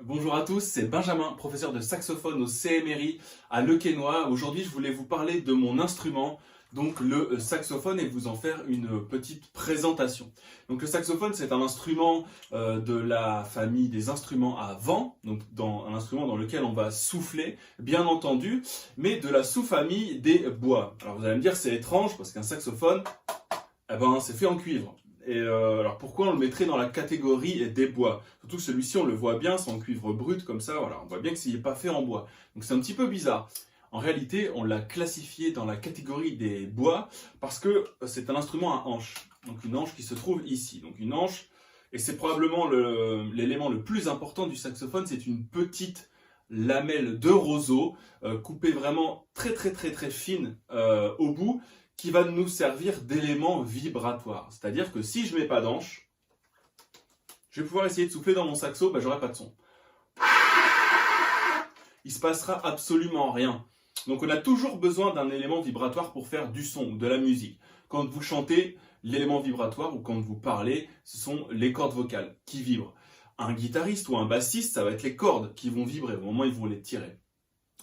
Bonjour à tous, c'est Benjamin, professeur de saxophone au CMRI à Le Quesnoy. Aujourd'hui, je voulais vous parler de mon instrument, donc le saxophone, et vous en faire une petite présentation. Donc le saxophone, c'est un instrument de la famille des instruments à vent, donc un instrument dans lequel on va souffler, bien entendu, mais de la sous-famille des bois. Alors vous allez me dire, c'est étrange parce qu'un saxophone, c'est fait en cuivre. Et alors pourquoi on le mettrait dans la catégorie des bois? Surtout que celui-ci, on le voit bien, c'est en cuivre brut comme ça, voilà, on voit bien que s'il n'est pas fait en bois. Donc c'est un petit peu bizarre. En réalité, on l'a classifié dans la catégorie des bois parce que c'est un instrument à hanche. Donc une hanche qui se trouve ici. Donc une hanche, et c'est probablement l'élément le plus important du saxophone, c'est une petite lamelle de roseau coupée vraiment très fine au bout, qui va nous servir d'élément vibratoire. C'est-à-dire que si je ne mets pas d'hanche, je vais pouvoir essayer de souffler dans mon saxo, j'aurai pas de son. Il se passera absolument rien. Donc on a toujours besoin d'un élément vibratoire pour faire du son, de la musique. Quand vous chantez, l'élément vibratoire, ou quand vous parlez, ce sont les cordes vocales qui vibrent. Un guitariste ou un bassiste, ça va être les cordes qui vont vibrer au moment où ils vont les tirer.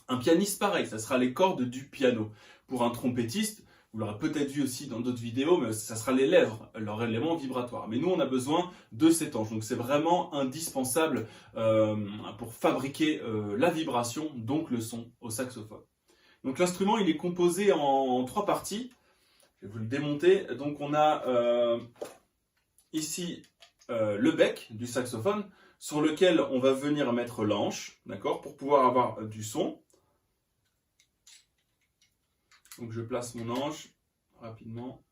Un pianiste, pareil, ça sera les cordes du piano. Pour un trompettiste, vous l'aurez peut-être vu aussi dans d'autres vidéos, mais ça sera les lèvres, leur élément vibratoire. Mais nous, on a besoin de cette hanche. Donc c'est vraiment indispensable pour fabriquer la vibration, donc le son au saxophone. Donc l'instrument, il est composé en 3 parties. Je vais vous le démonter. Donc on a ici le bec du saxophone, sur lequel on va venir mettre l'anche, d'accord, pour pouvoir avoir du son. Donc je place mon anche rapidement.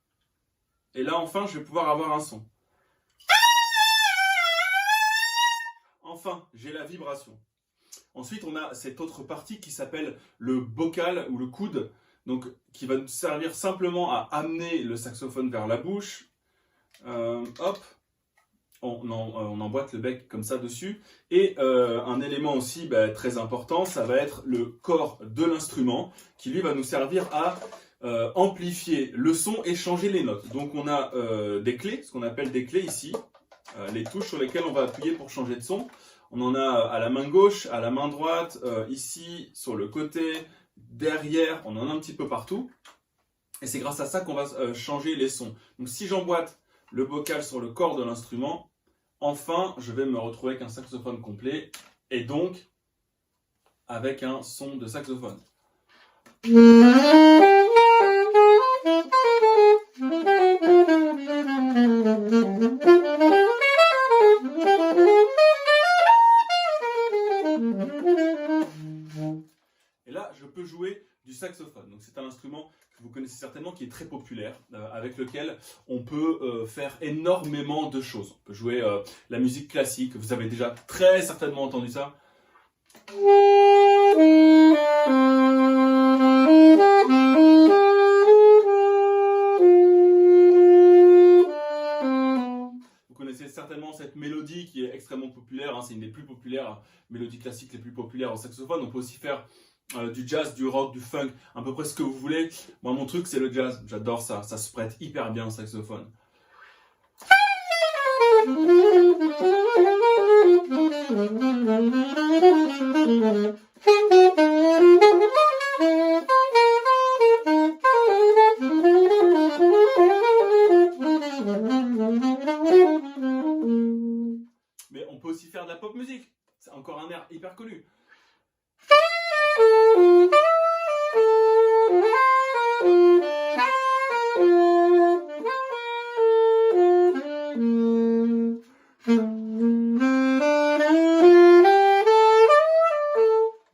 Et là enfin je vais pouvoir avoir un son. Enfin, j'ai la vibration. Ensuite on a cette autre partie qui s'appelle le bocal ou le coude, donc qui va nous servir simplement à amener le saxophone vers la bouche. Hop, on emboîte le bec comme ça dessus. Et un élément aussi très important, ça va être le corps de l'instrument qui lui va nous servir à amplifier le son et changer les notes. Donc on a des clés, ce qu'on appelle des clés ici, les touches sur lesquelles on va appuyer pour changer de son. On en a à la main gauche, à la main droite, ici, sur le côté, derrière, on en a un petit peu partout. Et c'est grâce à ça qu'on va changer les sons. Donc si j'emboîte le bocal sur le corps de l'instrument, enfin, je vais me retrouver avec un saxophone complet et donc avec un son de saxophone. Et là, je peux jouer du saxophone. Donc c'est un instrument que vous connaissez certainement, qui est très populaire, avec lequel on peut faire énormément de choses. On peut jouer la musique classique, vous avez déjà très certainement entendu ça. Vous connaissez certainement cette mélodie qui est extrêmement populaire, c'est une des plus populaires mélodies classiques les plus populaires au saxophone. On peut aussi faire du jazz, du rock, du funk, à peu près ce que vous voulez. Moi, mon truc, c'est le jazz. J'adore ça. Ça se prête hyper bien au saxophone. Mais on peut aussi faire de la pop musique. C'est encore un air hyper connu.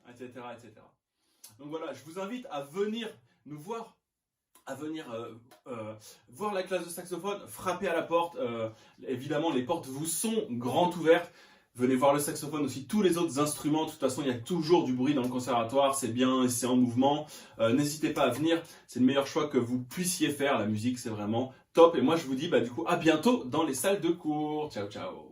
Etc. Donc voilà, je vous invite à venir nous voir, à venir voir la classe de saxophone, frapper à la porte. Évidemment, les portes vous sont grandes ouvertes. Venez voir le saxophone, aussi tous les autres instruments. De toute façon, il y a toujours du bruit dans le conservatoire, c'est bien, c'est en mouvement. N'hésitez pas à venir, c'est le meilleur choix que vous puissiez faire. La musique, c'est vraiment top. Et moi, je vous dis du coup à bientôt dans les salles de cours. Ciao, ciao.